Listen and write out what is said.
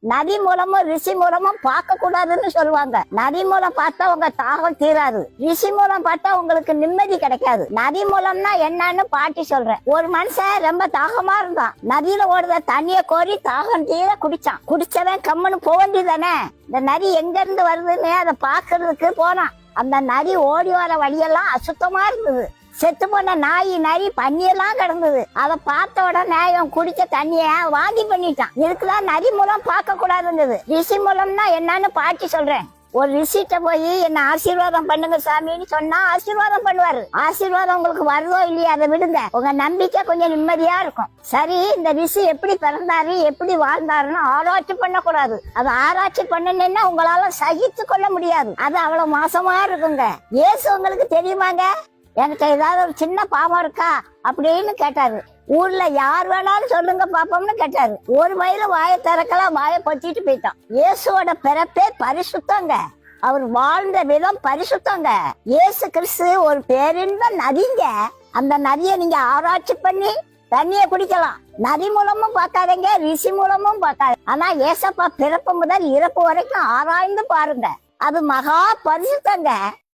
நதி மூலமும் ரிஷி மூலமும் பார்க்க கூடாதுன்னு சொல்லுவாங்க. நதி மூலம் பார்த்தா உங்க தாகம் தீராது, ரிஷி மூலம் பார்த்தா உங்களுக்கு நிம்மதி கிடைக்காது. நதி மூலம்னா என்னன்னு பாட்டி சொல்றேன். ஒரு மனுஷன் ரொம்ப தாகமா இருந்தான், நதியில ஓடுற தண்ணிய கோரி தாகம் தீர குடிச்சான். குடிச்சவன் கம்முன்னு போக வேண்டியதானே. இந்த நதி எங்க இருந்து வருதுன்னு அதை பாக்குறதுக்கு போனான். அந்த நதி ஓடி வர வழியெல்லாம் அசுத்தமா இருந்தது. செத்து போன நாய் நரி பன்னியெல்லாம் கிடந்தது. அதை பார்த்த உடனே இவன் குடிச்ச தண்ணிய வாந்தி பண்ணிட்டான். இதுக்குதான் நரி மூலம் பார்க்க கூடாதுங்கிறது. ரிஷி மூலம்னா என்னன்னு பாட்டி சொல்றேன். ஒரு ரிஷிட்ட போய் என்ன ஆசீர்வாதம் பண்ணுங்க சாமின்னு சொன்னா ஆசீர்வாதம் பண்ணுவாரு. ஆசீர்வாதம் உங்களுக்கு வருதோ இல்லையா அதை விடுங்க, உங்க நம்பிக்கை கொஞ்சம் நிம்மதியா இருக்கும். சரி, இந்த ரிஷி எப்படி பிறந்தாரு எப்படி வாழ்ந்தாருன்னு ஆராய்ச்சி பண்ண கூடாது. அதை ஆராய்ச்சி பண்ணணும்னா உங்களால சகித்து கொள்ள முடியாது. அது அவ்வளவு மோசமா இருக்குங்க. இயேசு உங்களுக்கு தெரியுமாங்க? எனக்கு ஏதாவது ஒரு சின்ன பாவம் இருக்கா அப்படின்னு கேட்டாரு. ஊர்ல யார் வேணாலும் சொல்லுங்க பாப்போம்னு கேட்டாரு. ஒரு வயல வாயை திறக்கலாம், வாயை பொத்திட்டு போயிட்டான். இயேசுவோட பிறப்பே பரிசுத்தங்க. அவர் வாழ்ந்த விதம் பரிசுத்தங்க. இயேசு கிறிஸ்து ஒரு பேரின்ப நதிங்க. அந்த நதியை நீங்க ஆராய்ச்சி பண்ணி தண்ணிய குடிக்கலாம். நதி மூலமும் பார்க்காதீங்க, ரிஷி மூலமும் பார்க்காது. ஆனா ஏசப்பா பிறப்பு முதல் இறப்பு வரைக்கும் ஆராய்ந்து பாருங்க. அது மகா பரிசுத்தங்க.